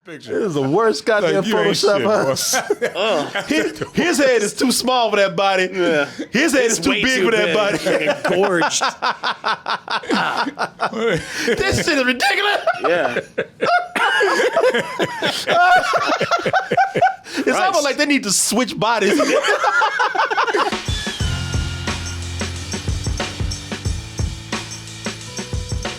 Picture. This is the worst goddamn Photoshop. His head is too small for that body. Yeah. His head is too big for that body. Gorged. This shit is ridiculous. Yeah. It's almost like they need to switch bodies.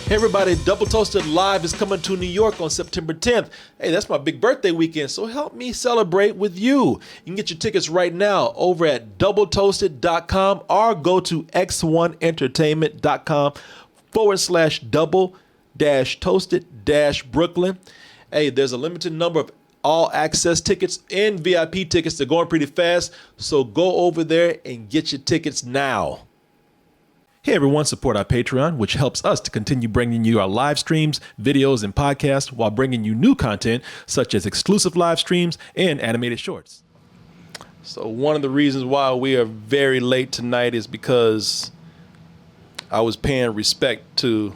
Hey everybody, Double Toasted Live is coming to New York on September 10th. Hey, that's my big birthday weekend, so help me celebrate with you. You can get your tickets right now over at doubletoasted.com or go to x1entertainment.com/double-toasted-Brooklyn. Hey, there's a limited number of all access tickets and VIP tickets. They're going pretty fast, so go over there and get your tickets now. Hey everyone, support our Patreon, which helps us to continue bringing you our live streams, videos, and podcasts while bringing you new content such as exclusive live streams and animated shorts. So one of the reasons why we are very late tonight is because I was paying respect to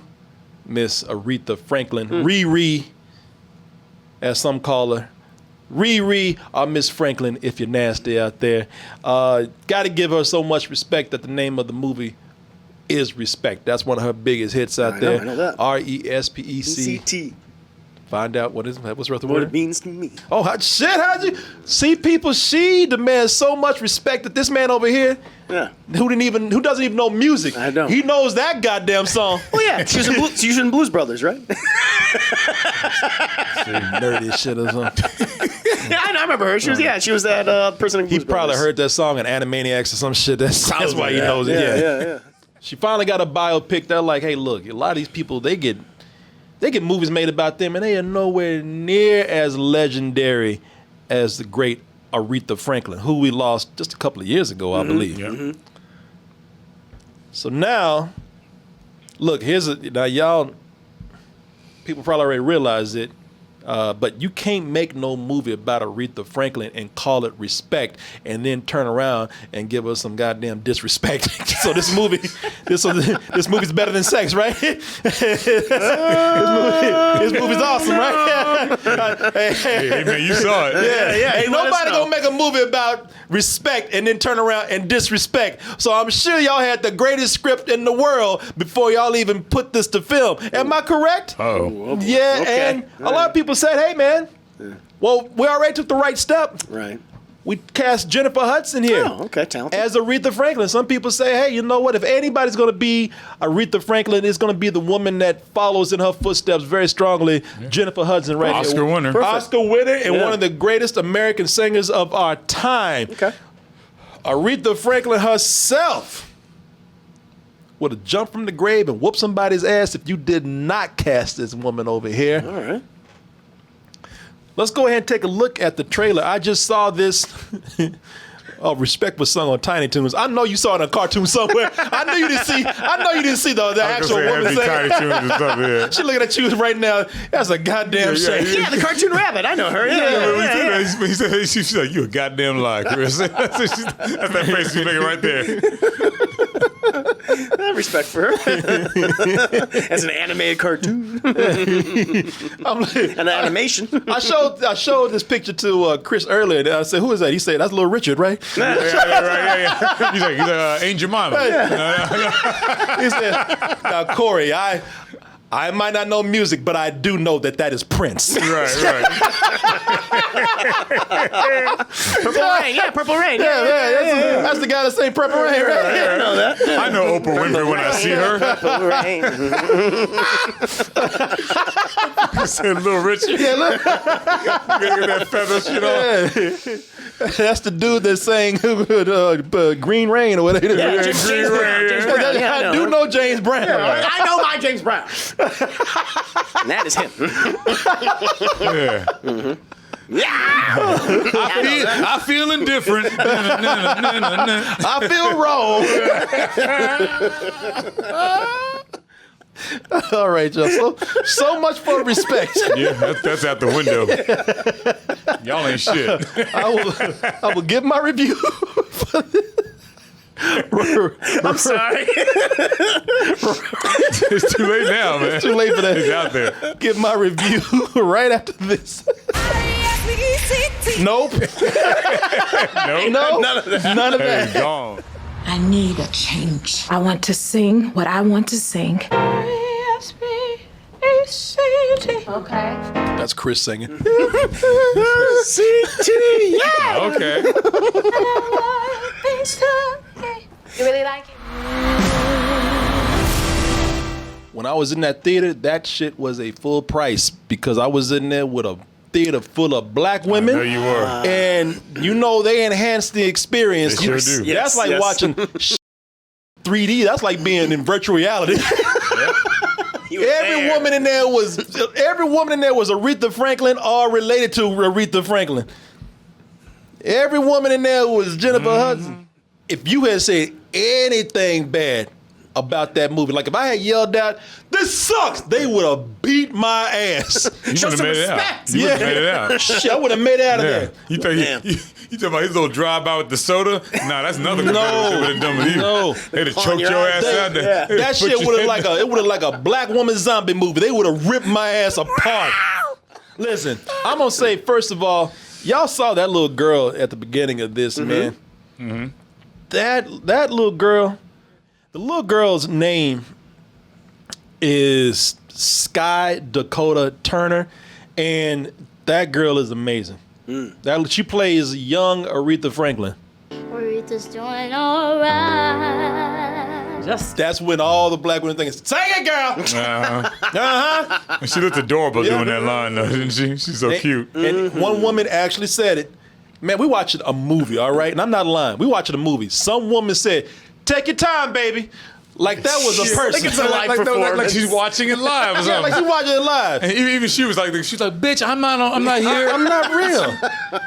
Miss Aretha Franklin, Riri, as some call her. Riri or Miss Franklin, if you're nasty out there. Got to give her so much respect that the name of the movie is Respect. That's one of her biggest hits out there. I know that. RESPECT. Find out what's the rest of the word? What it means to me. Oh, how'd you see people? She demands so much respect that this man over here, who doesn't even know music. I don't. He knows that goddamn song. Oh yeah, she was in Blues Brothers, right? Nerdy shit or something. Yeah, I remember her. She was that person in Blues He probably Brothers. heard that song in Animaniacs or some shit. That's why he knows it. Yeah. She finally got a biopic. They're like, hey, look, a lot of these people, they get movies made about them, and they are nowhere near as legendary as the great Aretha Franklin, who we lost just a couple of years ago, I believe. Yeah. Mm-hmm. So now, look, now y'all, people probably already realize it, but you can't make no movie about Aretha Franklin and call it Respect and then turn around and give us some goddamn disrespect. So this movie's better than sex, right? This movie's awesome, right? Hey, man, you saw it. Yeah. Ain't nobody gonna make a movie about respect and then turn around and disrespect. So I'm sure y'all had the greatest script in the world before y'all even put this to film. Am I correct? Oh. Yeah, Okay. and a lot of people said, hey, man, well, we already took the right step. Right. We cast Jennifer Hudson here Oh, okay, talented. as Aretha Franklin. Some people say, hey, you know what? If anybody's going to be Aretha Franklin, it's going to be the woman that follows in her footsteps very strongly, Jennifer Hudson, right here. Oscar winner. Perfect. Oscar winner and one of the greatest American singers of our time. Okay. Aretha Franklin herself would have jumped from the grave and whooped somebody's ass if you did not cast this woman over here. All right. Let's go ahead and take a look at the trailer. I just saw this. Respect was sung on Tiny Toons. I know you saw it in a cartoon somewhere. I know you didn't see the actual woman Tiny saying. Toons and stuff, yeah. She looking at you right now. That's a goddamn shame. Yeah, the cartoon rabbit. I know her. Yeah. He said, she's like, you a goddamn lie, Chris. That's that face she's making right there. I have respect for her. As an animated cartoon. An animation. I showed this picture to Chris earlier. And I said, who is that? He said, that's Little Richard, right? Yeah. He's like Aunt Jemima. He said, now, Corey, I might not know music, but I do know that is Prince. Right. Purple Rain. Yeah, Purple Rain. That's the guy that sang Purple Rain, right? Yeah, I know that. I know Oprah Winfrey when I see her. Purple Rain. He said, Little Richard. Yeah, look. Get that feather shit on. That's the dude that sang Green Rain or whatever. Yeah, James Brown. James Brown. Yeah, I do know James Brown. I know my James Brown. And that is him. Yeah. I feel indifferent. I feel wrong. All right, y'all. So much for respect. Yeah, that's out the window. Y'all ain't shit. I will give my review. I'm sorry. It's too late now, man. It's too late for that. It's out there. Give my review right after this. Nope. Nope. No. None of that. None of Hey, that. gone. I need a change. I want to sing what I want to sing. Okay. That's Chris singing. Okay. You really like it? When I was in that theater, that shit was a full price because I was in there with a theater full of black women. There you were. And you know they enhance the experience. They sure do. That's like watching 3D. That's like being in virtual reality. Every woman in there was Aretha Franklin or related to Aretha Franklin. Every woman in there was Jennifer Hudson. If you had said anything bad about that movie, like if I had yelled out, "This sucks," they would have beat my ass. You would have made it out. You would have made it out. Shit, I would have made it out of Yeah. there. You thought you talking about his little drive-by with the soda? Nah, that's nothing compared to what they would have done with you. No. They'd have choked your ass out there. They'd That have shit put would your have like a black woman zombie movie. They would have ripped my ass apart. Listen, I'm gonna say first of all, y'all saw that little girl at the beginning of this, man. Mm-hmm. That little girl, the little girl's name is Sky Dakota Turner, and that girl is amazing. She plays young Aretha Franklin. Aretha's doing alright. That's when all the black women think, "Sing it, girl." And she looked adorable doing that line, though, didn't she? She's so cute. And one woman actually said it. Man, we watching a movie, all right? And I'm not lying. We watching a movie. Some woman said, "Take your time, baby." Like that was a person. Like it's a live performance. Like she's watching it live or Yeah, something. like she watching it live. And even she was like, "Bitch, I'm not here." I'm not real.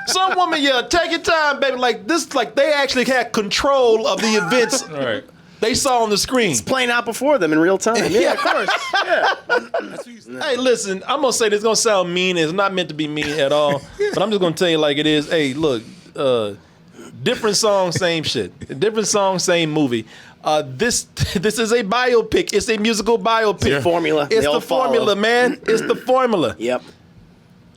Some woman yelled, "Take your time, baby." Like this, like they actually had control of the events Right. they saw on the screen. Playing out before them in real time. Yeah, of course. Yeah. Hey, listen, I'm gonna say this is gonna sound mean. It's not meant to be mean at all. But I'm just gonna tell you like it is. Hey, look, different song, same shit. Different song, same movie. This is a biopic. It's a musical biopic. Yeah. Formula. It's They all the formula, follow. man. It's the formula. Yep.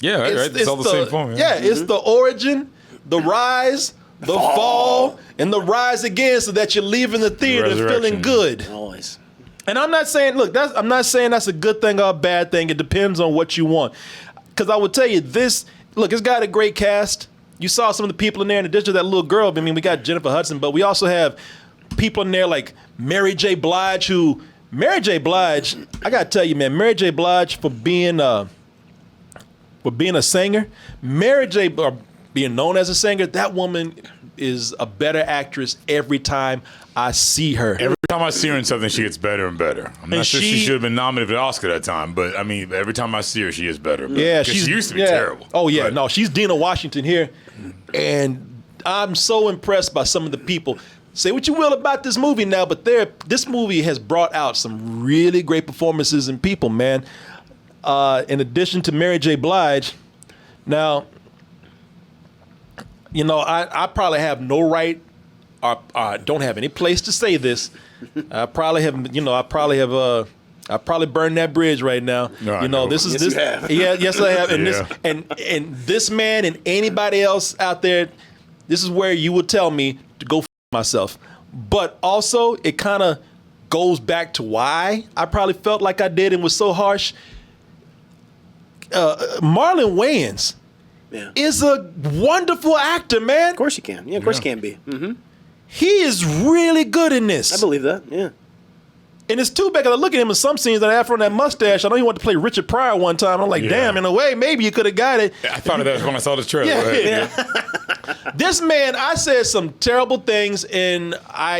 Yeah, right. It's all the same form. Yeah, it's the origin, the rise, the fall, and the rise again, so that you're leaving the theater feeling Resurrection. good. Always. And I'm not saying, look, I'm not saying that's a good thing or a bad thing. It depends on what you want. Because I would tell you this, look, it's got a great cast. You saw some of the people in there in addition to that little girl. I mean, we got Jennifer Hudson, but we also have people in there like Mary J. Blige, I got to tell you, man, Mary J. Blige for being a singer, being known as a singer, that woman is a better actress every time I see her. Every time I see her in something, she gets better and better. I'm not sure she should have been nominated for the Oscar that time, but I mean, every time I see her, she is better. Yeah, 'Cause she used to be terrible. Oh yeah, but- no, she's Dina Washington here, and I'm so impressed by some of the people. Say what you will about this movie now, but this movie has brought out some really great performances and people, man. In addition to Mary J. Blige, now, you know, I probably have no right, or don't have any place to say this. I probably burned that bridge right now. No, you know, I know. this is Yes, this. you have. Yeah, yes, I have. And Yeah. and this man and anybody else out there, this is where you would tell me to go myself. But also, it kind of goes back to why I probably felt like I did and was so harsh. Marlon Wayans is a wonderful actor, man. Of course you can. Yeah, of course you can be. Mm-hmm. He is really good in this. I believe that. Yeah. And it's too bad because I look at him in some scenes that afro and that mustache. I know he wanted to play Richard Pryor one time. I'm like, Yeah. damn, in a way, maybe you could have got it. I thought of that when I saw the trailer. Yeah. Right? Yeah. This man, I said some terrible things, and I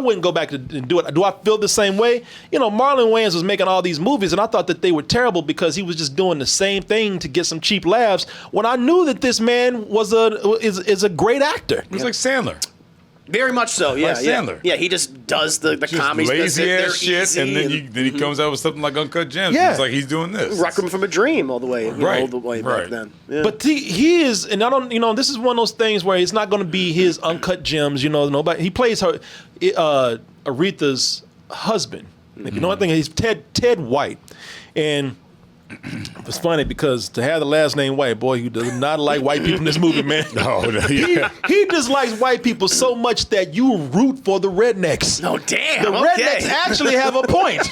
wouldn't go back and do it. Do I feel the same way? You know, Marlon Wayans was making all these movies, and I thought that they were terrible because he was just doing the same thing to get some cheap laughs. When I knew that this man is a great actor. It was like Sandler. Very much so. Yeah. Like Yeah. Sandler. Yeah. He just does the Just comedy. lazy they're ass shit, easy and then he comes out with something like Uncut Gems. Yeah. It's like he's doing this. Requiem from a Dream all the way, Right, all the way back right. then. Yeah. But he is, and I don't, this is one of those things where it's not going to be his Uncut Gems. Nobody. He plays Aretha's husband. If you know anything, he's Ted White, and It's funny because to have the last name White, boy, he does not like white people in this movie, man. Oh, no, yeah. He dislikes white people so much that you root for the rednecks. Oh, damn. The rednecks actually have a point.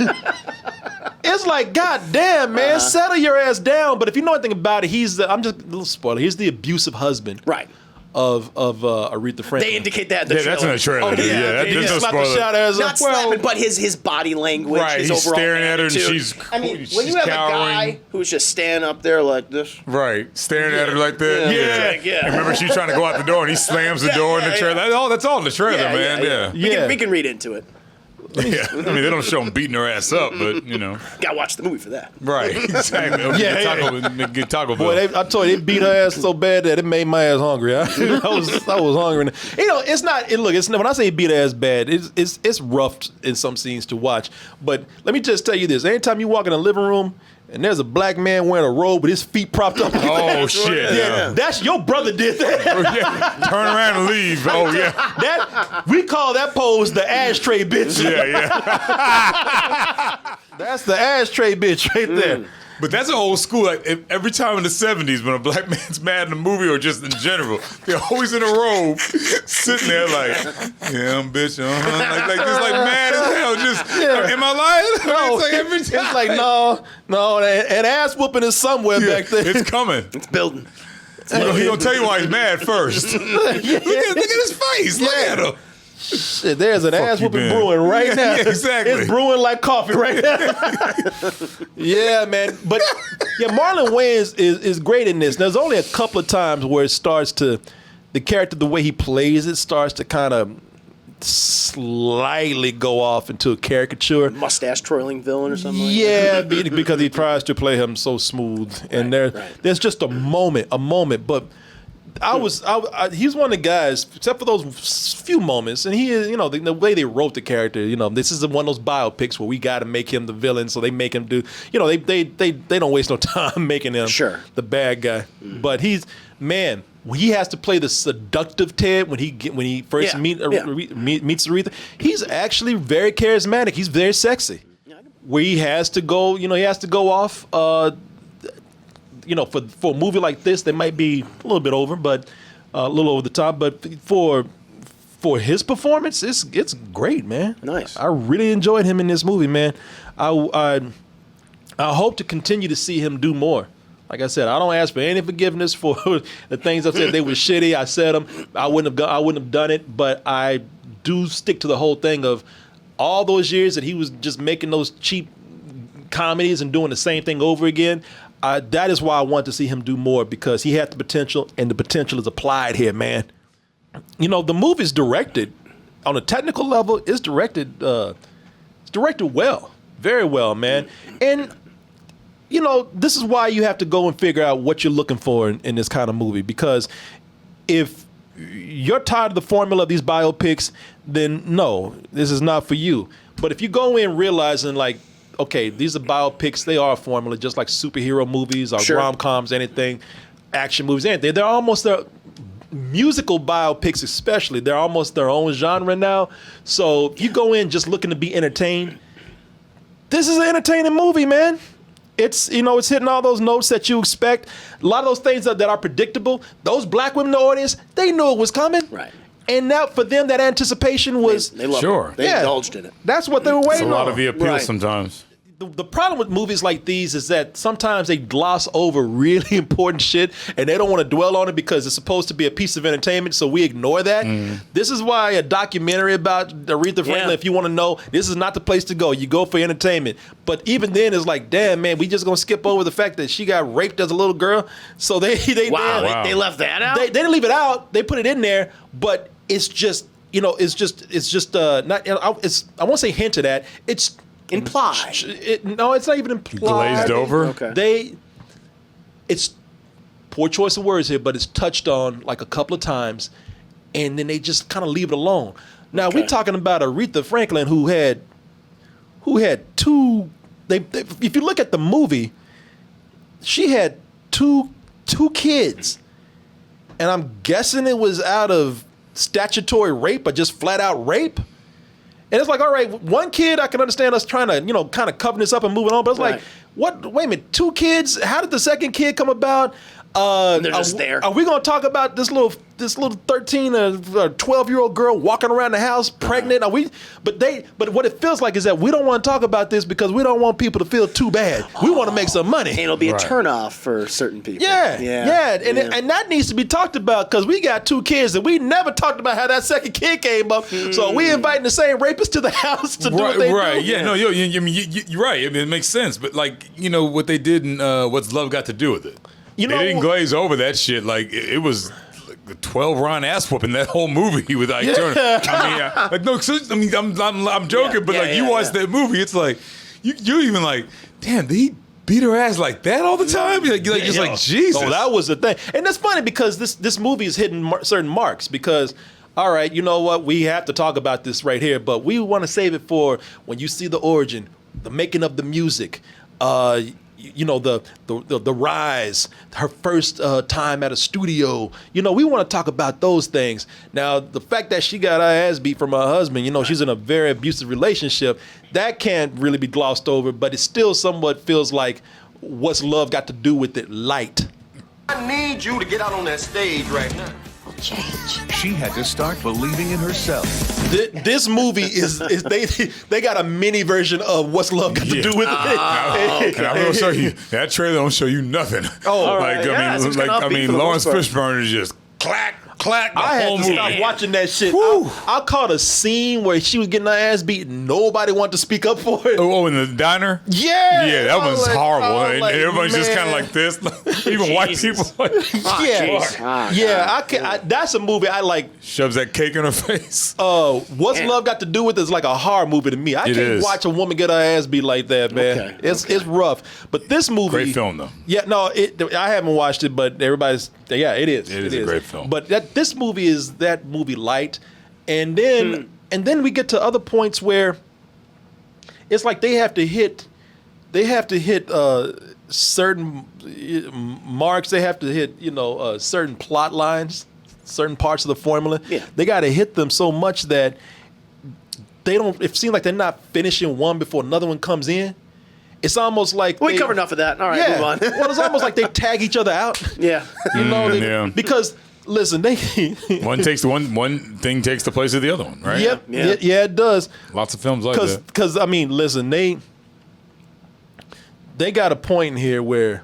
It's like, God damn, man, settle your ass down. But if you know anything about it, I'm just a little spoiler. He's the abusive husband. Right. Of Aretha Franklin. They indicate that in the That's in the trailer. Okay, There's no slap the spoiler. shot as Not slapping, but his body language, Right, his he's overall staring at her and attitude. she's I mean, when she's you have cowering. a guy who's just standing up there like this. Right, staring at her like that. Yeah. And remember, she's trying to go out the door, and he slams the door in the trailer. That's all in the trailer, man. Yeah. We can read into it. Yeah. I mean, they don't show him beating her ass up, but Gotta watch the movie for that. Right, exactly. Get Taco Bell. Boy, I told you, they beat her ass so bad that it made my ass hungry. I was hungry. It's not. It's when I say beat her ass bad, it's rough in some scenes to watch. But let me just tell you this: anytime you walk in a living room and there's a black man wearing a robe with his feet propped up, oh shit! Yeah, that's your brother did that. Yeah. Turn around and leave. Oh yeah. That we call that pose the ashtray bitch. Yeah. That's the ashtray bitch right there. But that's an old school. Like every time in the '70s, when a black man's mad in a movie or just in general, they're always in a robe, sitting there like, "Yeah, I'm bitch, like just like mad as hell. Just, am I lying? No, it's like every time. It's like no, and ass whooping is somewhere back there. It's coming. It's building. He gonna tell you why he's mad first. Look at his face. Look at him. Shit, there's an ass whooping man. brewing right now. Yeah, exactly. It's brewing like coffee right now. Yeah, man. But Marlon Waynes is great in this. There's only a couple of times where it starts to, the character, the way he plays it, starts to kind of slightly go off into a caricature. Mustache twirling villain or something like Yeah, because he tries to play him so smooth. And there's just a moment, but he's one of the guys, except for those few moments, and he is, the way they wrote the character, this is one of those biopics where we got to make him the villain, so they make him do, they don't waste no time making him the bad guy. But he has to play the seductive Ted when he first meets Aretha. He's actually very charismatic. He's very sexy. Where he has to go, off. For a movie like this, they might be a little bit over, but a little over the top. But for his performance, it's great, man. Nice. I really enjoyed him in this movie, man. I hope to continue to see him do more. Like I said, I don't ask for any forgiveness for the things I've said. They were shitty. I said them. I wouldn't have done it. But I do stick to the whole thing of all those years that he was just making those cheap comedies and doing the same thing over again. That is why I want to see him do more, because he had the potential, and the potential is applied here, man. The movie's directed on a technical level. It's directed well, very well, man. And this is why you have to go and figure out what you're looking for in this kind of movie, because if you're tired of the formula of these biopics, then no, this is not for you. But if you go in realizing like, okay, these are biopics. They are a formula, just like superhero movies or rom-coms, anything, action movies, anything. They're almost musical biopics, especially. They're almost their own genre now. So if you go in just looking to be entertained, this is an entertaining movie, man. It's it's hitting all those notes that you expect. A lot of those things that are predictable. Those black women in the audience, they knew it was coming. Right. And now for them, that anticipation was they loved it. They indulged in it. That's what they were waiting on. It's a lot of the appeal sometimes. The problem with movies like these is that sometimes they gloss over really important shit, and they don't want to dwell on it because it's supposed to be a piece of entertainment, so we ignore that. This is why a documentary about Aretha Franklin, if you want to know, this is not the place to go. You go for entertainment. But even then, it's like, damn, man, we just going to skip over the fact that she got raped as a little girl. So they they left that out? They didn't leave it out. They put it in there, but it's just, not, I won't say hinted at. It's implied. No, it's not even implied. Glazed over? Okay. It's poor choice of words here, but it's touched on like a couple of times, and then they just kind of leave it alone. Now we're talking about Aretha Franklin, who had two. If you look at the movie, she had two kids, and I'm guessing it was out of statutory rape or just flat out rape. And it's like, all right, one kid, I can understand us trying to, kind of cover this up and moving on. But it's like, What? Wait a minute, 2 kids? How did the second kid come about? They're just there. Are we gonna talk about this little 13 or 12-year-old girl walking around the house pregnant? Are we? But what it feels like is that we don't want to talk about this because we don't want people to feel too bad. We want to make some money. And it'll be a turnoff for certain people. Yeah. And that needs to be talked about because we got 2 kids and we never talked about how that second kid came up. So we inviting the same rapist to the house to do what they do. Yeah, no, you're right. I mean, it makes sense. But like, what they did in What's Love Got to Do with It? They didn't glaze over that shit. Like it was like a 12-round ass whooping that whole movie with Ike Turner. I'm joking, but you watch that movie, it's like you're even like, damn, he beat her ass like that all the time. Like Jesus. Oh, that was the thing, and that's funny because this movie is hitting certain marks because. All right, you know what? We have to talk about this right here, but we want to save it for when you see the origin, the making of the music. The rise, her first time at a studio. We want to talk about those things. Now, the fact that she got her ass beat from her husband, she's in a very abusive relationship, that can't really be glossed over, but it still somewhat feels like What's Love Got to Do with It light. I need you to get out on that stage right now. Change. She had to start believing in herself. This movie is they got a mini version of What's Love Got to Do with It. And I'm gonna show you that trailer. Don't show you nothing. Oh, like I mean, Lawrence Fishburne is just clack. I had to stop watching that shit. I caught a scene where she was getting her ass beat and nobody wanted to speak up for it. Oh, in the diner? Yeah. That was horrible. And everybody's just kind of like this. Even white people. That's a movie I like. Shoves that cake in her face. What's Love Got to Do with It is like a horror movie to me. I can't watch a woman get her ass beat like that, man. It's rough. But this movie. Great film, though. Yeah, no, I haven't watched it, but everybody's. Yeah, it is. It is a great film. But this movie is that movie light, and then we get to other points where it's like they have to hit certain marks. They have to hit certain plot lines, certain parts of the formula. Yeah. They got to hit them so much that they don't. It seems like they're not finishing one before another one comes in. It's almost like we covered enough of that. All right, move on. Well, it's almost like they tag each other out. Yeah, because listen, they one thing takes the place of the other one, right? Yep. Yeah, it does. Lots of films like that. Because I mean, listen, they got a point in here where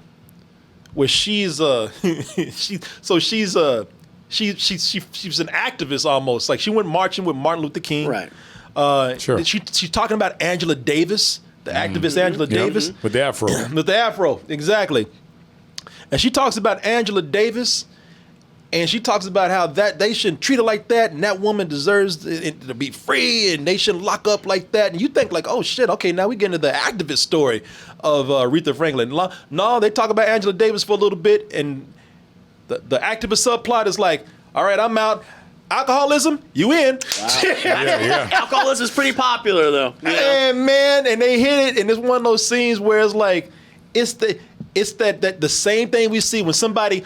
she's she's an activist almost. Like she went marching with Martin Luther King. Right. Sure. She's talking about Angela Davis. The activist Angela Davis. With the afro. With the afro, exactly. And she talks about Angela Davis, and she talks about how that they shouldn't treat her like that, and that woman deserves to be free, and they shouldn't lock up like that. And you think like, oh shit, okay, now we get into the activist story of Aretha Franklin. No, they talk about Angela Davis for a little bit, and the activist subplot is like, all right, I'm out. Alcoholism, you in. Wow. Yeah. Alcoholism is pretty popular, though. And man, and they hit it, and it's one of those scenes where it's like, it's that the same thing we see when somebody,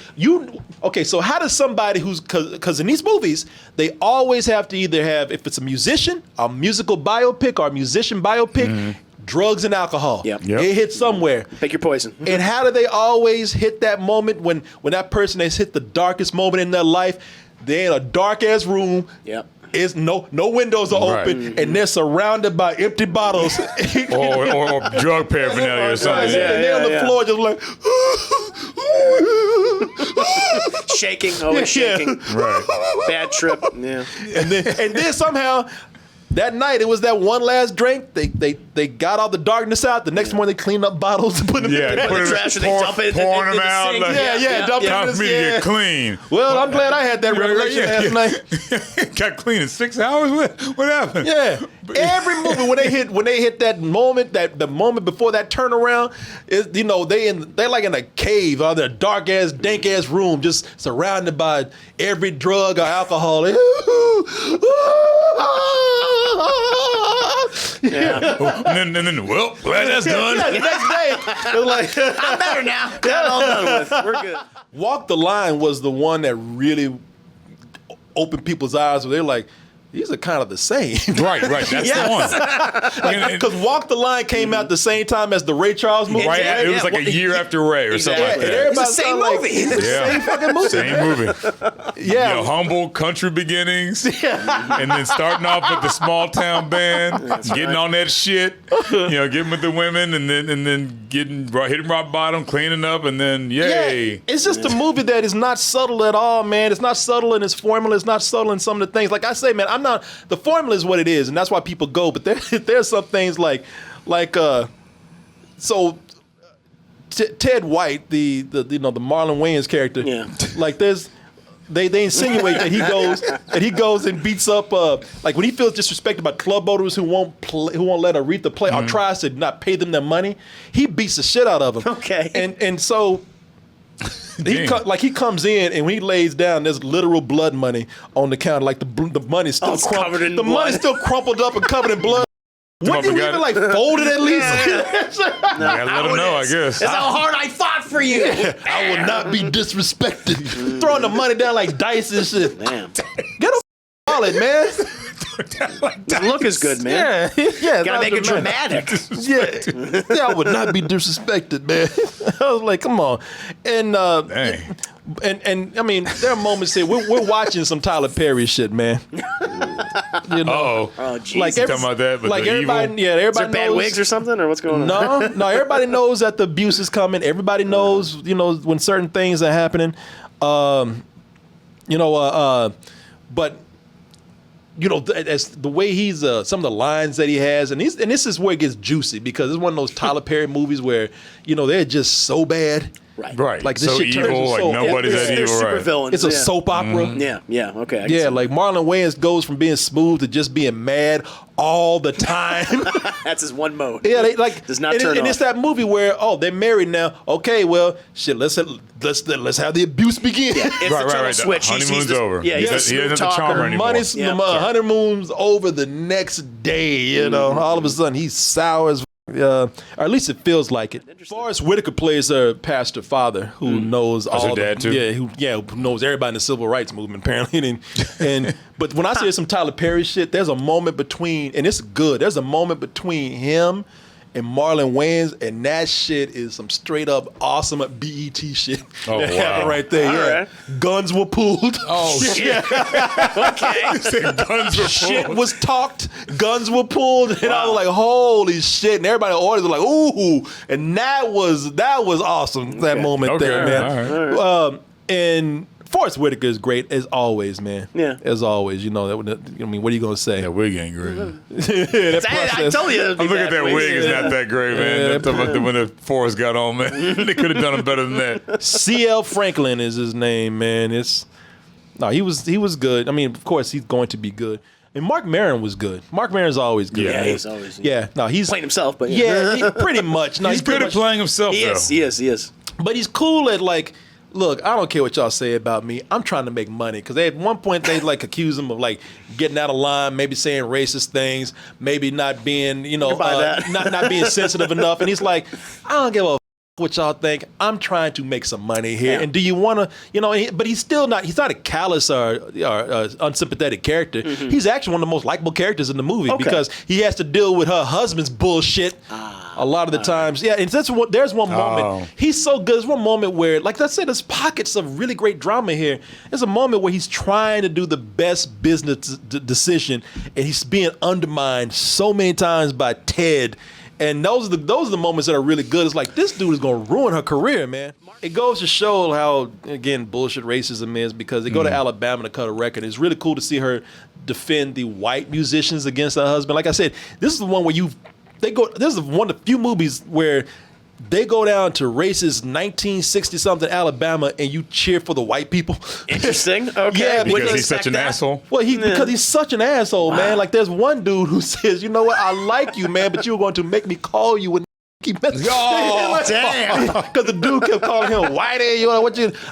so how does somebody because in these movies, they always have to either have, if it's a musician, a musical biopic or a musician biopic, drugs and alcohol. Yep. It hits somewhere. Pick your poison. And how do they always hit that moment when that person has hit the darkest moment in their life? They're in a dark ass room. Yep. It's no windows are open, and they're surrounded by empty bottles or drug paraphernalia or something. And they're on the floor just like shaking, always shaking. Right. Bad trip. Yeah. And then somehow that night it was that one last drink. They got all the darkness out. The next morning they cleaned up bottles and put them in the trash and they dump it. Pouring them out. Sink. Like, dump it. Time for me to get clean. Well, I'm glad I had that revelation last night. Got clean in 6 hours. What happened? Yeah. Every movie when they hit that moment, the moment before that turnaround, is they're like in a cave or a dark ass, dank ass room, just surrounded by every drug or alcohol. Yeah. And then, well, glad that's done. The next day, it was like, I'm better now. Got it all done with. We're good. Walk the Line was the one that really opened people's eyes. Where they're like, these are kind of the same. Right. That's the one. Because Walk the Line came out the same time as the Ray Charles movie. Right. It was like a year after Ray or something like that. It's the same movie. Same fucking movie. Same movie. Yeah. Humble country beginnings. And then starting off with the small town band, getting on that shit, getting with the women, and then hitting rock bottom, cleaning up, and then yay. Yeah, it's just a movie that is not subtle at all, man. It's not subtle in its formula. It's not subtle in some of the things. Like I say, man, the formula is what it is, and that's why people go. But there's some things like Ted White, the Marlon Wayans character. Yeah. Like they insinuate that he goes and beats up like when he feels disrespected by club owners who won't let Aretha play or tries to not pay them their money, he beats the shit out of them. Okay. And so he comes in, and when he lays down, there's literal blood money on the counter. Like the money's still covered in the blood. money's still crumpled up and covered in blood. Wouldn't you even fold it at least? Yeah, let him know, I guess. That's how hard I fought for you. I will not be disrespected. Throwing the money down like dice and shit. Damn. Get a wallet, man. Doesn't look as good, man. Yeah. Gotta make it dramatic. Yeah, I would not be disrespected, man. I was like, come on. And Dang. and I mean, there are moments here. We're watching some Tyler Perry shit, man. Oh, jeez. Like talking about that, but like the everybody, evil? yeah, everybody Is there bad knows. wigs or something, or what's going on? No, everybody knows that the abuse is coming. Everybody knows, when certain things are happening. But as the way he's some of the lines that he has, and this is where it gets juicy, because it's one of those Tyler Perry movies where they're just so bad. Right. Like this so shit turns evil, into like soap. nobody's that They're evil, super right? villains. It's a soap opera. Yeah, okay. I can Yeah, see like Marlon Wayans goes from being smooth to just being mad all the time. that. That's his one mode. Yeah, they like Does not and, turn and off. it's that movie where they're married now. Okay, well, shit, let's have the abuse begin. It's the Right. turtle The switch. He sees honeymoon's the- over. Yeah, he's He a doesn't smooth have the charmer talker. anymore. The honeymoon's over the next day. All of a sudden he's sour as. Or at least it feels like it. Forrest Whitaker plays a pastor father who knows all. her dad, too? Who knows everybody in the civil rights movement apparently. And but when I say some Tyler Perry shit, there's a moment between, and it's good. There's a moment between him and Marlon Wayans, and that shit is some straight up awesome BET shit. Oh, that wow. happened right there. All Yeah, right. guns were pulled. Oh shit! Guns were Shit pulled. was talked, guns were pulled, and I was like, "Holy shit!" And everybody in the audience was like, "Ooh!" And that was awesome. That moment there, man. All right. And Forrest Whitaker is great as always, man. Yeah. As always, what are you gonna say? That wig ain't great. I told you. I'm looking at that wig. It's not that great, man. I'm talking about when the forest got on, man. They could have done it better than that. C.L. Franklin is his name, man. He was good. I mean, of course, he's going to be good. And Mark Maron was good. Mark Maron's always good. Yeah, man. he's always. Yeah, no, he's playing himself, but pretty much. No, He's good pretty at much- playing himself, He though. is. But he's cool at look, I don't care what y'all say about me. I'm trying to make money. Because at one point they accuse him of getting out of line, maybe saying racist things, maybe not being, buy that. not being sensitive enough. And he's like, I don't give a what y'all think. I'm trying to make some money here. Yeah. And do you want to, but he's not a callous or unsympathetic character. Mm-hmm. He's actually one of the most likable characters in the movie because he has to deal with her husband's bullshit a lot of the times. Yeah, and there's one moment. He's so good. There's one moment where, like I said, there's pockets of really great drama here. There's a moment where he's trying to do the best business decision, and he's being undermined so many times by Ted. And those are the moments that are really good. It's like, this dude is going to ruin her career, man. It goes to show how, again, bullshit racism is, because they go to Alabama to cut a record. It's really cool to see her defend the white musicians against her husband. Like I said, this is the one where this is one of the few movies where they go down to racist 1960-something Alabama and you cheer for the white people. Interesting. Okay. Yeah, Because Wouldn't he's such expect an that. asshole. Well, because he's such an asshole, man. Like, there's one dude who says, you know what, I like you, man, but you're going to make me call you when keep messing. Oh, damn. Because the dude kept calling him whitey.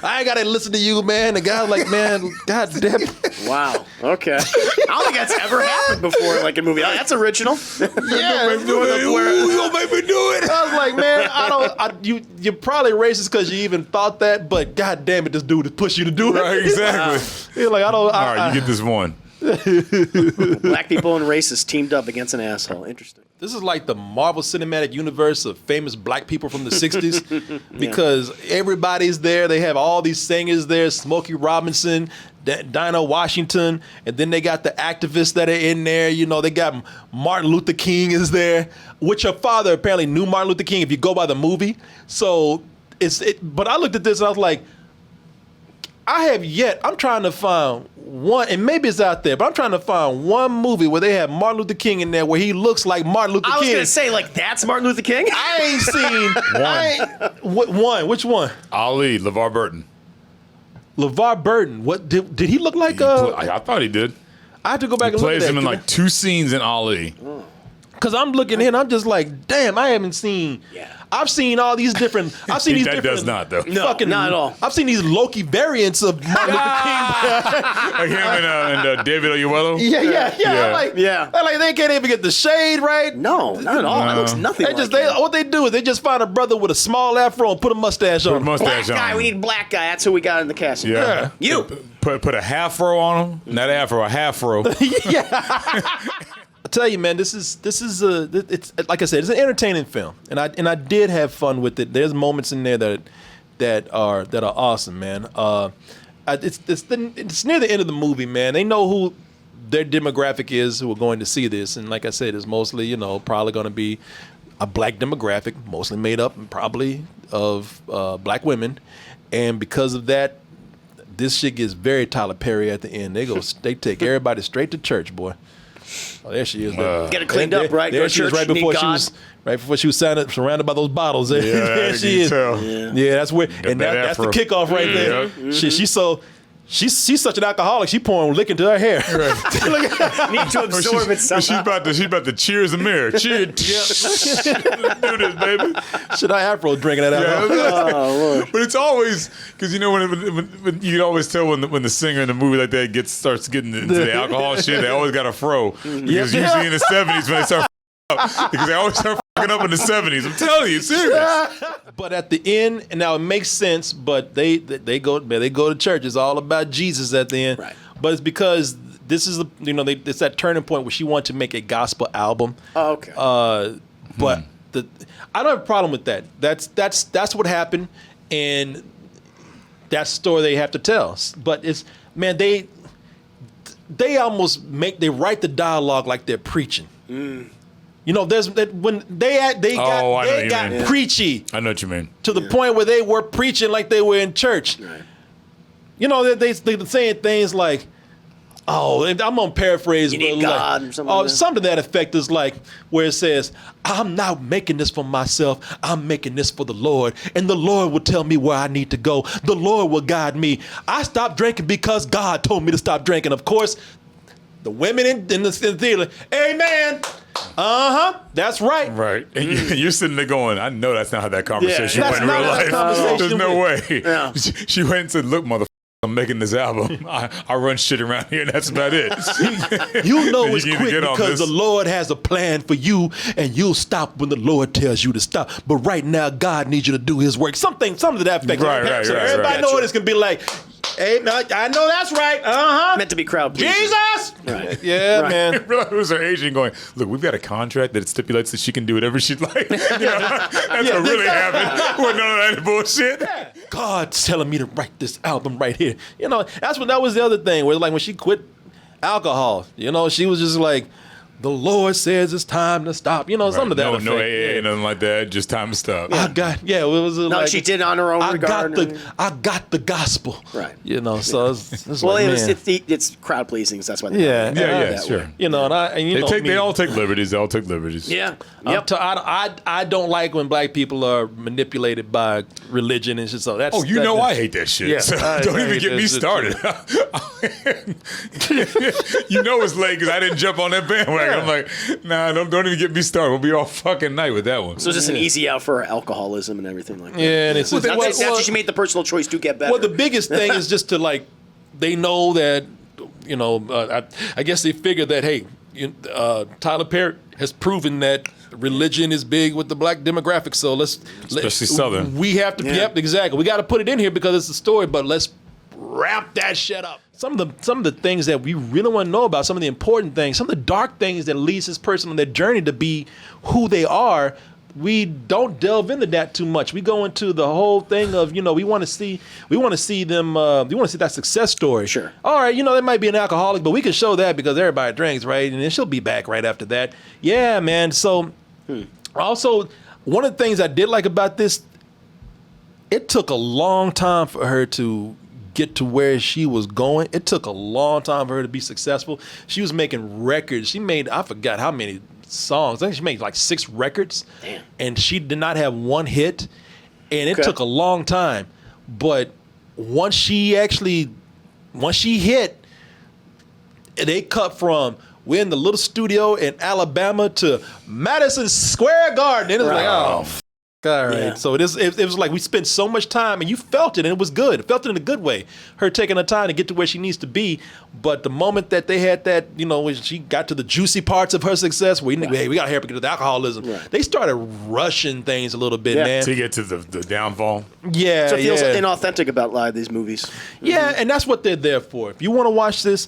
I ain't got to listen to you, man. The guy was like, man, god damn it. Wow. Okay. I don't think that's ever happened before, like in a movie. That's original. Yeah, You gonna make me do it? I was like, man, you're probably racist because you even thought that, but god damn it, this dude has pushed you to do it. Right, exactly. You're like, All right, you get this one. Black people and racists teamed up against an asshole. Interesting. This is like the Marvel Cinematic Universe of famous black people from the 60s because everybody's there. They have all these singers there, Smokey Robinson, Dinah Washington, and then they got the activists that are in there. You know, they got Martin Luther King is there, which her father apparently knew Martin Luther King if you go by the movie. So but I looked at this and I was like, I'm trying to find one, and maybe it's out there, but I'm trying to find one movie where they have Martin Luther King in there where he looks like Martin Luther King. I was going to say, like, that's Martin Luther King? I ain't seen one. Which one? Ali, LeVar Burton. LeVar Burton. What did he look like? I thought he did. I have to go back He and look at plays that. him in like 2 scenes in Ali. Because I'm looking here and I'm just like, damn, I haven't seen. Yeah. I've seen all these different. I've seen these That different. does not, though. No, fucking, not at all. I've seen these Loki variants of Martin Luther King. Like him and David Oyelowo. Yeah. I'm like, I'm like, they can't even get the shade right. No, not at all. It looks nothing They like just him. what they do is they just find a brother with a small afro and put a mustache on. him. Black guy, we need black guy. That's who we got in the casting. Yeah. You. Put a half-fro on him. Not afro, a half-fro. I tell you, man, this is it's like I said, it's an entertaining film, and I did have fun with it. There's moments in there that are awesome, man. It's near the end of the movie, man. They know who their demographic is who are going to see this, and like I said, it's mostly probably going to be a black demographic, mostly made up probably of black women, and because of that, this shit gets very Tyler Perry at the end. They take everybody straight to church, boy. Oh, there she is. Get it cleaned up, right? There Go to she is, church, right before need she God. was surrounded by those bottles. There she you is. tell. Yeah, that's where, and that that's the afro. kickoff right there. She's such an alcoholic. She pouring liquor into her hair. Need to absorb it somehow. She's about to cheers the mirror. Cheers. Do this, baby. Should I afro drinking that alcohol? Oh, Lord. But it's always because when you can always tell when the singer in the movie like that starts getting into the alcohol shit. They always got a fro because usually in the 70s when they start up, because they always start fucking up in the 70s. I'm telling you, serious. But at the end, and now it makes sense. But they go to church. It's all about Jesus at the end. Right. But it's because this is it's that turning point where she wanted to make a gospel album. Oh, okay. But I don't have a problem with that. That's what happened, and that's the story they have to tell. But it's they almost write the dialogue like they're preaching. There's when they got preachy. I know what you mean. To the point where they were preaching like they were in church. Right. They're saying things like, I'm gonna paraphrase. You need God or something like that. Something to that effect is like where it says, "I'm not making this for myself. I'm making this for the Lord, and the Lord will tell me where I need to go. The Lord will guide me. I stopped drinking because God told me to stop drinking." Of course, the women in the theater, amen. That's right. Right. And you're sitting there going, I know that's not how that conversation that's went in not real how that life. conversation There's no went. way. Yeah. She went and said, look, motherfucker, I'm making this album. I run shit around here, and that's about it. You know it's You need to quick get on because this. the Lord has a plan for you, and you'll stop when the Lord tells you to stop. But right now, God needs you to do His work. Something to that effect. Right, So right, everybody right. know it. It's gonna be like, hey, I know that's right. Meant to be crowd pleasing. Jesus. Right. Yeah, Right. man. It was her agent going, look, we've got a contract that stipulates that she can do whatever she'd like. That's what really happened. Wasn't none of that bullshit. God's telling me to write this album right here. That was the other thing where like when she quit alcohol, she was just like, the Lord says it's time to stop. Something to that effect. No AA, nothing like that. Just time to stop. It was like, she did on her own regard. I got the gospel. Right. So it's Well, like, it's crowd pleasing, so that's why they Yeah. Yeah, sure. They all take liberties. They all took liberties. Yeah. Yep. I don't like when black people are manipulated by religion and shit. So that's I hate that shit. Yeah, So I don't even hate get that me shit, started. It's late because I didn't jump on that bandwagon. I'm like, nah, don't even get me started. We'll be all fucking night with that one. So it's just an easy out for alcoholism and everything like that. Yeah, and it's Not that after she made the personal choice to get better. Well, the biggest thing is just to like, they know that, I guess they figure that, hey, Tyler Perry has proven that religion is big with the black demographic. So Especially Southern. We have to, yep, exactly. We got to put it in here because it's a story, but let's wrap that shit up. Some of the things that we really want to know about, some of the important things, some of the dark things that leads this person on their journey to be who they are, we don't delve into that too much. We go into the whole thing of, we want to see them, we want to see that success story. Sure. All right, they might be an alcoholic, but we can show that because everybody drinks, right? And then she'll be back right after that. Yeah, man. So also, one of the things I did like about this, it took a long time for her to get to where she was going. It took a long time for her to be successful. She was making records. She made, I forgot how many songs. I think she made like 6 records. Damn. And she did not have one hit. And it took a long time. But once she hit, they cut from we're in the little studio in Alabama to Madison Square Garden. And it was like, oh, all right. Yeah. So it was like we spent so much time and you felt it and it was good. It felt it in a good way. Her taking her time to get to where she needs to be. But the moment that they had that, when she got to the juicy parts of her success, hey, we got to help her get to the alcoholism. Right. They started rushing things a little bit, man. To get to the downfall. Yeah. So it feels inauthentic about a lot of these movies. Yeah, and that's what they're there for. If you want to watch this,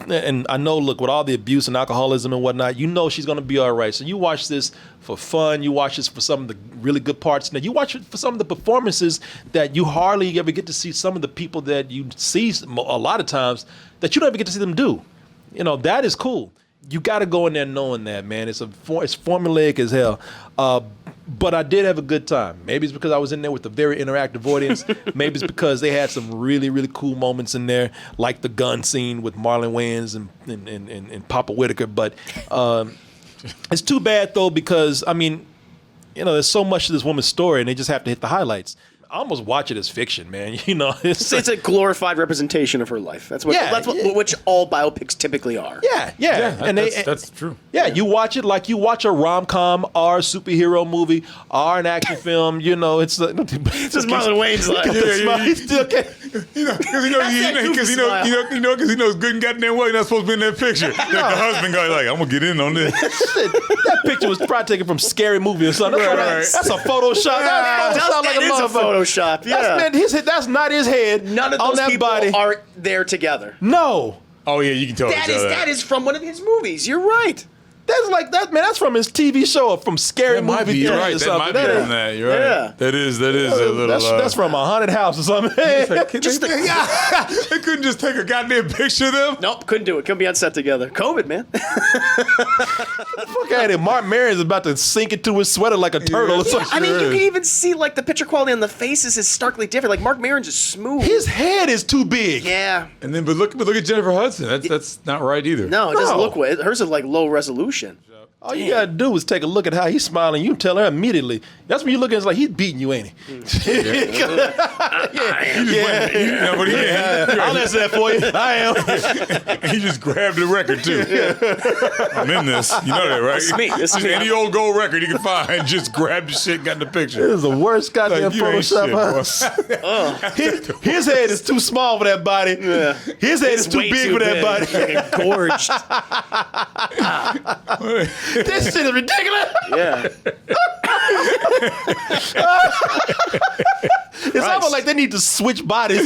and I know, look, with all the abuse and alcoholism and whatnot, she's going to be all right. So you watch this for fun. You watch this for some of the really good parts. Now, you watch it for some of the performances that you hardly ever get to see some of the people that you see a lot of times that you don't ever get to see them do. That is cool. You got to go in there knowing that, man. It's formulaic as hell. But I did have a good time. Maybe it's because I was in there with a very interactive audience. Maybe it's because they had some really, really cool moments in there, like the gun scene with Marlon Waynes and Papa Whitaker. But it's too bad, though, because, there's so much to this woman's story, and they just have to hit the highlights. I almost watch it as fiction, man. It's a glorified representation of her life. That's which all biopics typically are. Yeah, and that's true. Yeah, you watch it like you watch a rom-com or a superhero movie or an action film. It's just Marlon Wayne's like, he still can't. Because he knows good and goddamn well you're not supposed to be in that picture. The husband guy like, I'm gonna get in on this. That picture was probably taken from Scary Movie or something. That's a Photoshop. That is a Photoshop. Yeah, that's not his head. None of those people are there together. No. Oh yeah, you can tell. That is from one of his movies. You're right. That's like that, man. That's from his TV show, from Scary Movie. You're right. That might be from that. You're right. Yeah. That is a little. That's from a haunted house or something. They couldn't just take a goddamn picture of them. Nope, couldn't do it. Couldn't be on set together. COVID, man. Fuck out of here. Mark Maron's about to sink into his sweater like a turtle. Or something. You can even see like the picture quality on the faces is starkly different. Like Mark Maron's is smooth. His head is too big. Yeah. And then, but look at Jennifer Hudson. That's not right either. No, it doesn't look well. Hers is like low resolution. All you gotta do is take a look at how he's smiling. You tell her immediately. That's when you look at it, it's like he's beating you, ain't he? I'll answer that for you. I am. He just grabbed the record too. I'm in this. You know that, right? It's me. It's me. Any old gold record you can find, just grab the shit, got in the picture. This is the worst goddamn Photoshop. His head is too small for that body. Yeah. His head is too big for that body. Gorged. This shit is ridiculous. Yeah. It's almost like they need to switch bodies.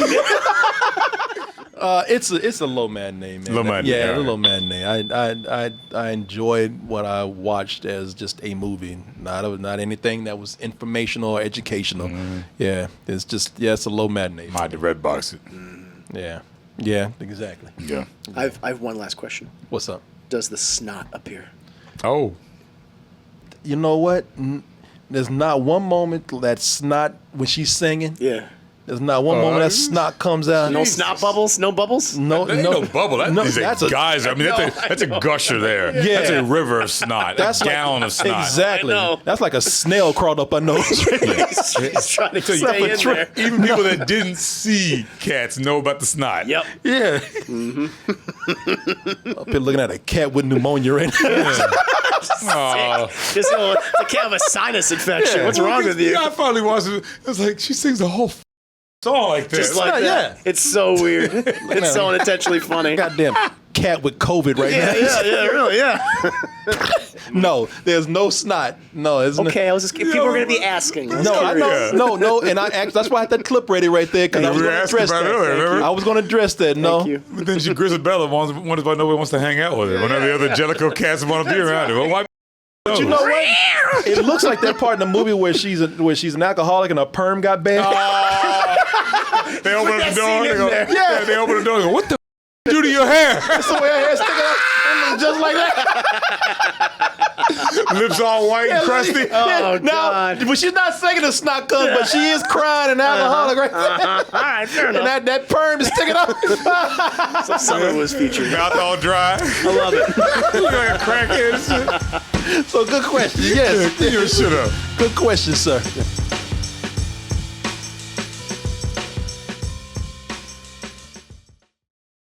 It's a low man name, man. Low man name. Yeah, a low man name. I enjoyed what I watched as just a movie, not anything that was informational or educational. Mm-hmm. Yeah, it's a low man name. Might have red box it. Yeah, exactly. Yeah. I have one last question. What's up? Does the snot appear? Oh. You know what? There's not one moment that snot when she's singing. Yeah. There's not one moment that snot comes out. No snot bubbles? No bubbles? No bubble. That's a geyser. That's a gusher there. Yeah. That's a river of snot. That's a gallon of snot. Exactly. That's like a snail crawled up her nose. He's trying to stay in there. Even people that didn't see cats know about the snot. Yep. Yeah. Up here looking at a cat with pneumonia right now. Just a cat with a sinus infection. What's wrong with you? I finally watched it. It was like, she sings the whole song like that. Just like that. Yeah. It's so weird. It's so unintentionally funny. Goddamn cat with COVID right now. Really, yeah. No, there's no snot. No, it's Okay, I was just people were gonna be asking. No, I know. No, and I actually that's why I had that clip ready right there because I was We were going to asking address about that. it earlier, remember? I was going to address that. No, Thank you. But then she Grisabella wonders why nobody wants to hang out with her. When the other Jellicoe cats want to be around her. Well, why? but you know what? It looks like that part in the movie where she's an alcoholic and her perm got bad. They open up the door. They go, Yeah. They open the door. They go, what the do to your hair? So her hair sticking out just like that. Lips all white and crusty. Oh, Now, God. but she's not singing a snot cunt, but she is crying and alcoholic right there. All right, fair enough. And that perm is sticking out. So some of it was featured. Mouth all dry. I love it. You like a crackhead and shit. So good question. Yes. You shut up. Good question, sir.